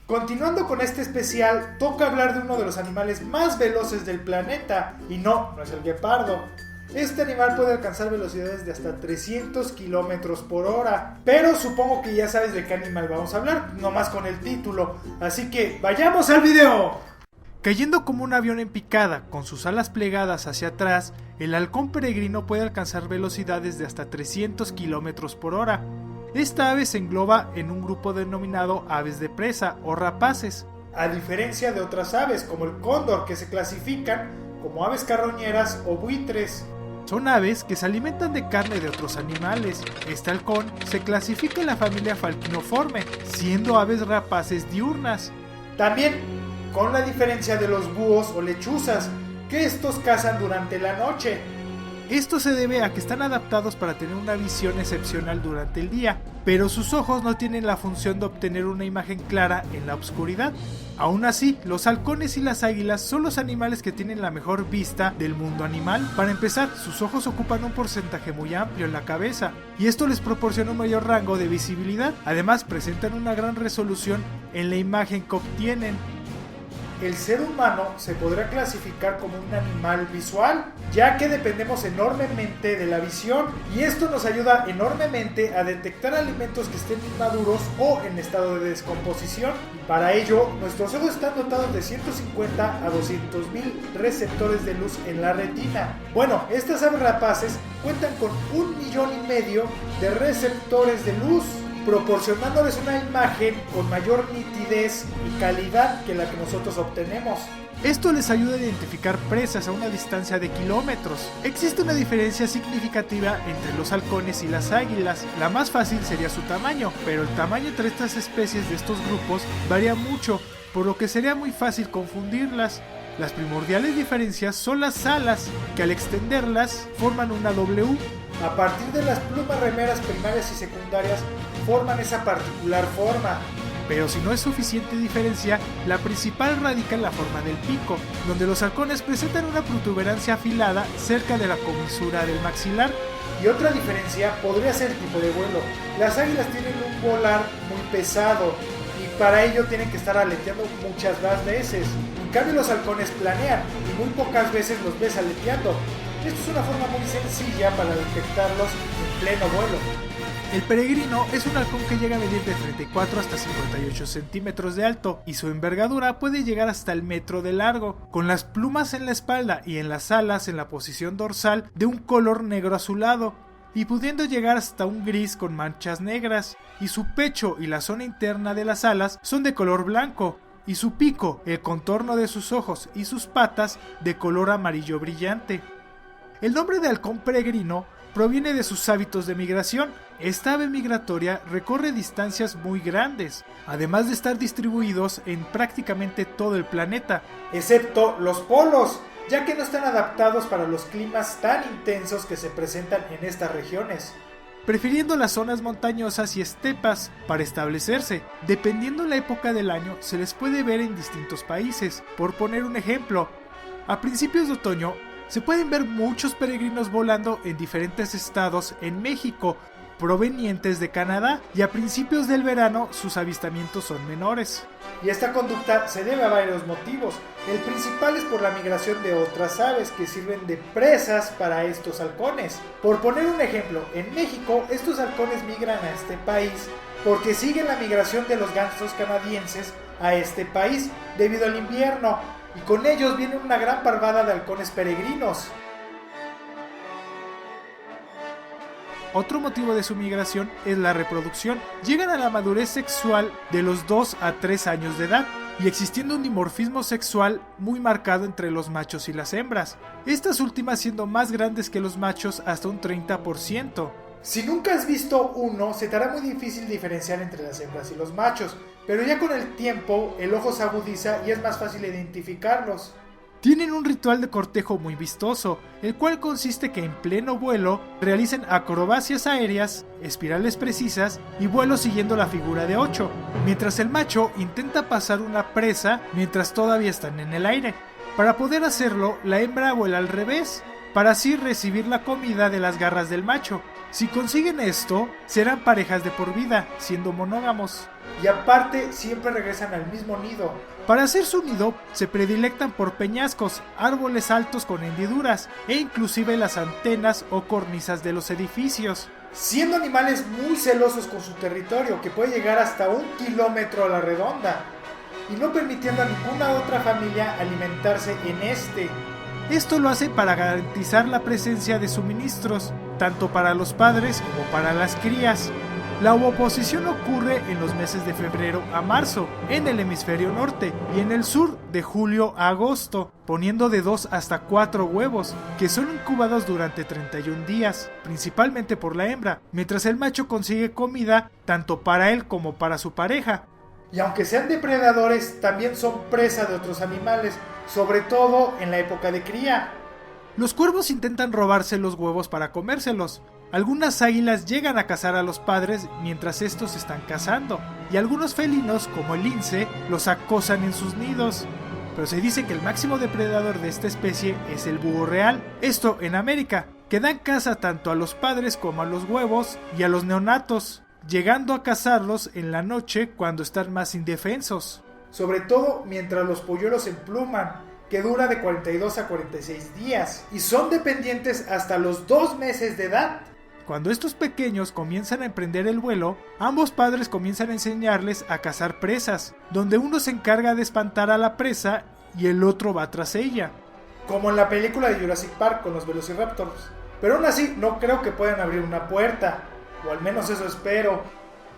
Continuando con este especial, toca hablar de uno de los animales más veloces del planeta, y no es el guepardo. Este animal puede alcanzar velocidades de hasta 300 km por hora, pero supongo que ya sabes de qué animal vamos a hablar, nomás con el título, así que ¡vayamos al video! Cayendo como un avión en picada, con sus alas plegadas hacia atrás, el halcón peregrino puede alcanzar velocidades de hasta 300 km por hora. Esta ave se engloba en un grupo denominado aves de presa o rapaces, a diferencia de otras aves como el cóndor, que se clasifican como aves carroñeras o buitres. Son aves que se alimentan de carne de otros animales. Este halcón se clasifica en la familia Falcinoforme, siendo aves rapaces diurnas. También con la diferencia de los búhos o lechuzas, que estos cazan durante la noche. Esto se debe a que están adaptados para tener una visión excepcional durante el día, pero sus ojos no tienen la función de obtener una imagen clara en la oscuridad. Aún así, los halcones y las águilas son los animales que tienen la mejor vista del mundo animal. Para empezar, sus ojos ocupan un porcentaje muy amplio en la cabeza, y esto les proporciona un mayor rango de visibilidad. Además, presentan una gran resolución en la imagen que obtienen. El ser humano se podrá clasificar como un animal visual, ya que dependemos enormemente de la visión, y esto nos ayuda enormemente a detectar alimentos que estén inmaduros o en estado de descomposición. Para ello, nuestros ojos están dotados de 150 a 200.000 receptores de luz en la retina. Bueno, estas aves rapaces cuentan con 1,5 millones de receptores de luz, proporcionándoles una imagen con mayor nitidez y calidad que la que nosotros obtenemos. Esto les ayuda a identificar presas a una distancia de kilómetros. Existe una diferencia significativa entre los halcones y las águilas. La más fácil sería su tamaño, pero el tamaño entre estas especies de estos grupos varía mucho, por lo que sería muy fácil confundirlas. Las primordiales diferencias son las alas, que al extenderlas forman una W. A partir de las plumas remeras primarias y secundarias forman esa particular forma. Pero si no es suficiente diferencia, la principal radica en la forma del pico, donde los halcones presentan una protuberancia afilada cerca de la comisura del maxilar. Y otra diferencia podría ser el tipo de vuelo. Las águilas tienen un volar muy pesado, y para ello tienen que estar aleteando muchas más veces. En cambio, los halcones planean y muy pocas veces los ves aleteando. Esto es una forma muy sencilla para detectarlos en pleno vuelo. El peregrino es un halcón que llega a medir de 34 hasta 58 centímetros de alto, y su envergadura puede llegar hasta el metro de largo, con las plumas en la espalda y en las alas en la posición dorsal de un color negro azulado, y pudiendo llegar hasta un gris con manchas negras, y su pecho y la zona interna de las alas son de color blanco, y su pico, el contorno de sus ojos y sus patas de color amarillo brillante. El nombre de halcón peregrino proviene de sus hábitos de migración. Esta ave migratoria recorre distancias muy grandes, además de estar distribuidos en prácticamente todo el planeta, excepto los polos, ya que no están adaptados para los climas tan intensos que se presentan en estas regiones, prefiriendo las zonas montañosas y estepas para establecerse. Dependiendo la época del año, se les puede ver en distintos países. Por poner un ejemplo, a principios de otoño se pueden ver muchos peregrinos volando en diferentes estados en México, provenientes de Canadá, y a principios del verano sus avistamientos son menores. Y esta conducta se debe a varios motivos. El principal es por la migración de otras aves que sirven de presas para estos halcones. Por poner un ejemplo, en México estos halcones migran a este país porque siguen la migración de los gansos canadienses a este país debido al invierno, y con ellos viene una gran parvada de halcones peregrinos. Otro motivo de su migración es la reproducción. Llegan a la madurez sexual de los 2 a 3 años de edad, y existiendo un dimorfismo sexual muy marcado entre los machos y las hembras, estas últimas siendo más grandes que los machos hasta un 30%. Si nunca has visto uno, se te hará muy difícil diferenciar entre las hembras y los machos, pero ya con el tiempo el ojo se agudiza y es más fácil identificarlos. Tienen un ritual de cortejo muy vistoso, el cual consiste que en pleno vuelo realicen acrobacias aéreas, espirales precisas y vuelos siguiendo la figura de 8, mientras el macho intenta pasar una presa mientras todavía están en el aire. Para poder hacerlo, la hembra vuela al revés, para así recibir la comida de las garras del macho. Si consiguen esto, serán parejas de por vida, siendo monógamos. Y aparte, siempre regresan al mismo nido. Para hacer su nido, se predilectan por peñascos, árboles altos con hendiduras, e inclusive las antenas o cornisas de los edificios. Siendo animales muy celosos con su territorio, que puede llegar hasta 1 kilómetro a la redonda, y no permitiendo a ninguna otra familia alimentarse en este. Esto lo hace para garantizar la presencia de suministros, tanto para los padres como para las crías. La ovoposición ocurre en los meses de febrero a marzo, en el hemisferio norte, y en el sur de julio a agosto, poniendo de 2 hasta 4 huevos, que son incubados durante 31 días, principalmente por la hembra, mientras el macho consigue comida tanto para él como para su pareja. Y aunque sean depredadores, también son presa de otros animales, sobre todo en la época de cría. Los cuervos intentan robarse los huevos para comérselos. Algunas águilas llegan a cazar a los padres mientras estos están cazando, y algunos felinos, como el lince, los acosan en sus nidos. Pero se dice que el máximo depredador de esta especie es el búho real, esto en América, que dan caza tanto a los padres como a los huevos y a los neonatos, llegando a cazarlos en la noche cuando están más indefensos. Sobre todo mientras los polluelos se empluman, que dura de 42 a 46 días, y son dependientes hasta los 2 meses de edad. Cuando estos pequeños comienzan a emprender el vuelo, ambos padres comienzan a enseñarles a cazar presas, donde uno se encarga de espantar a la presa y el otro va tras ella. Como en la película de Jurassic Park con los Velociraptors. Pero aún así no creo que puedan abrir una puerta, o al menos eso espero.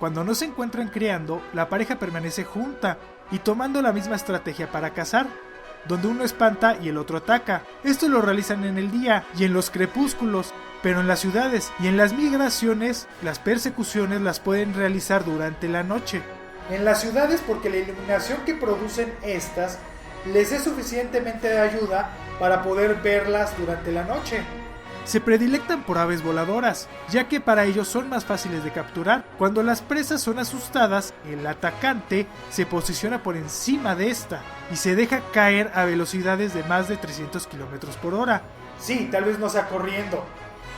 Cuando no se encuentran criando, la pareja permanece junta y tomando la misma estrategia para cazar, donde uno espanta y el otro ataca. Esto lo realizan en el día y en los crepúsculos, pero en las ciudades y en las migraciones, las persecuciones las pueden realizar durante la noche. En las ciudades porque la iluminación que producen estas les es suficientemente de ayuda para poder verlas durante la noche. Se predilectan por aves voladoras, ya que para ellos son más fáciles de capturar. Cuando las presas son asustadas, el atacante se posiciona por encima de esta y se deja caer a velocidades de más de 300 km por hora. Sí, tal vez no sea corriendo,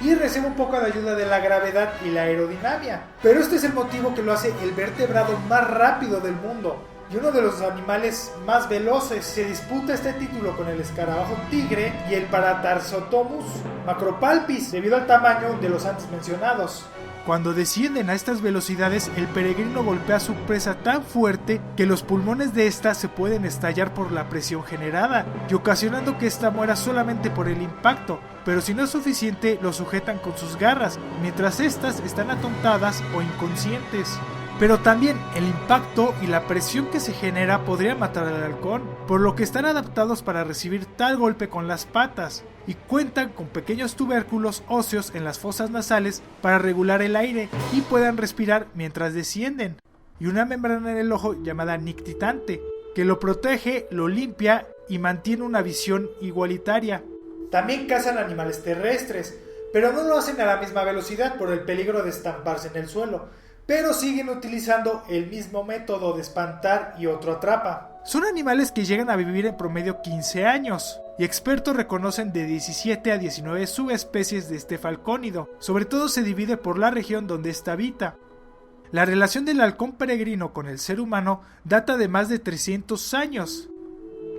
y recibe un poco de ayuda de la gravedad y la aerodinámica. Pero este es el motivo que lo hace el vertebrado más rápido del mundo y uno de los animales más veloces. Se disputa este título con el escarabajo tigre y el Paratarsotomus macropalpis, debido al tamaño de los antes mencionados. Cuando descienden a estas velocidades, el peregrino golpea a su presa tan fuerte que los pulmones de esta se pueden estallar por la presión generada y ocasionando que esta muera solamente por el impacto, pero si no es suficiente lo sujetan con sus garras, mientras estas están atontadas o inconscientes. Pero también el impacto y la presión que se genera podría matar al halcón, por lo que están adaptados para recibir tal golpe con las patas, y cuentan con pequeños tubérculos óseos en las fosas nasales para regular el aire y puedan respirar mientras descienden, y una membrana en el ojo llamada nictitante, que lo protege, lo limpia y mantiene una visión igualitaria. También cazan animales terrestres, pero no lo hacen a la misma velocidad por el peligro de estamparse en el suelo, pero siguen utilizando el mismo método de espantar y otro atrapa. Son animales que llegan a vivir en promedio 15 años, y expertos reconocen de 17 a 19 subespecies de este falcónido. Sobre todo se divide por la región donde ésta habita. La relación del halcón peregrino con el ser humano data de más de 300 años,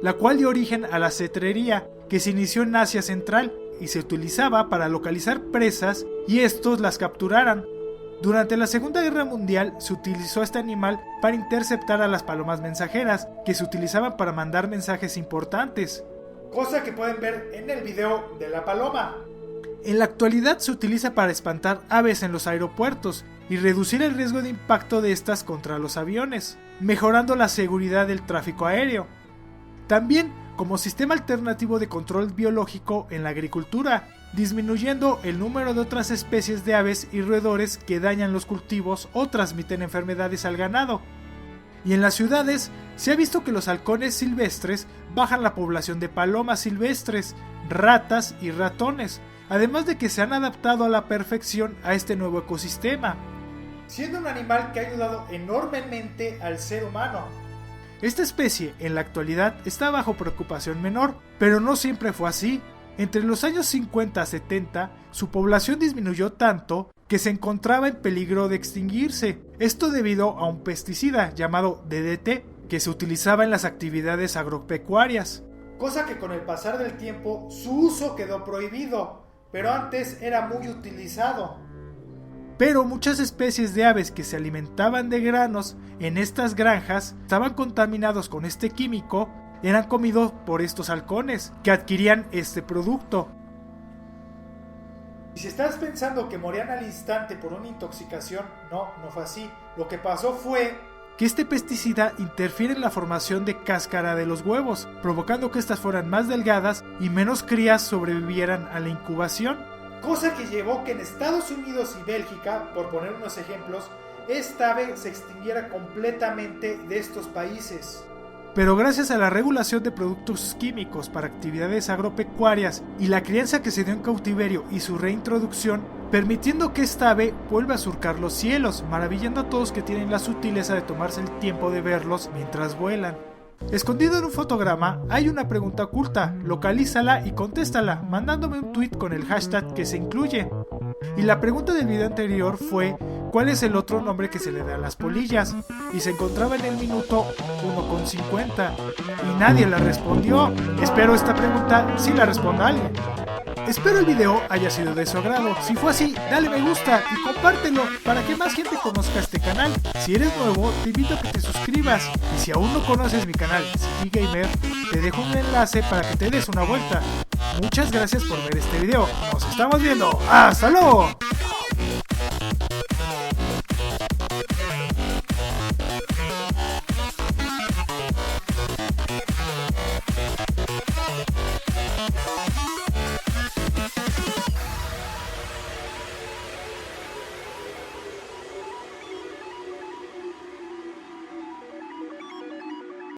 la cual dio origen a la cetrería, que se inició en Asia Central y se utilizaba para localizar presas y estos las capturaran. Durante la Segunda Guerra Mundial se utilizó este animal para interceptar a las palomas mensajeras, que se utilizaban para mandar mensajes importantes. Cosa que pueden ver en el video de la paloma. En la actualidad se utiliza para espantar aves en los aeropuertos y reducir el riesgo de impacto de estas contra los aviones, mejorando la seguridad del tráfico aéreo. También como sistema alternativo de control biológico en la agricultura, disminuyendo el número de otras especies de aves y roedores que dañan los cultivos o transmiten enfermedades al ganado. Y en las ciudades se ha visto que los halcones silvestres bajan la población de palomas silvestres, ratas y ratones, además de que se han adaptado a la perfección a este nuevo ecosistema, siendo un animal que ha ayudado enormemente al ser humano. Esta especie en la actualidad está bajo preocupación menor, pero no siempre fue así. Entre los años 50 a 70, su población disminuyó tanto que se encontraba en peligro de extinguirse. Esto debido a un pesticida llamado DDT que se utilizaba en las actividades agropecuarias. Cosa que con el pasar del tiempo su uso quedó prohibido, pero antes era muy utilizado. Pero muchas especies de aves que se alimentaban de granos en estas granjas estaban contaminados con este químico, eran comidos por estos halcones que adquirían este producto. Y si estás pensando que morían al instante por una intoxicación, no fue así. Lo que pasó fue que este pesticida interfiere en la formación de cáscara de los huevos, provocando que estas fueran más delgadas y menos crías sobrevivieran a la incubación. Cosa que llevó que en Estados Unidos y Bélgica, por poner unos ejemplos, esta ave se extinguiera completamente de estos países. Pero gracias a la regulación de productos químicos para actividades agropecuarias y la crianza que se dio en cautiverio y su reintroducción, permitiendo que esta ave vuelva a surcar los cielos, maravillando a todos que tienen la sutileza de tomarse el tiempo de verlos mientras vuelan. Escondido en un fotograma hay una pregunta oculta, localízala y contéstala, mandándome un tweet con el hashtag que se incluye. Y la pregunta del video anterior fue, ¿cuál es el otro nombre que se le da a las polillas? Y se encontraba en el minuto 1:50 y nadie la respondió. Espero esta pregunta sí la responda alguien. Espero el video haya sido de su agrado. Si fue así, dale me gusta y compártelo para que más gente conozca este canal. Si eres nuevo, te invito a que te suscribas. Y si aún no conoces mi canal Siki Gamer, te dejo un enlace para que te des una vuelta. Muchas gracias por ver este video. Nos estamos viendo. ¡Hasta luego!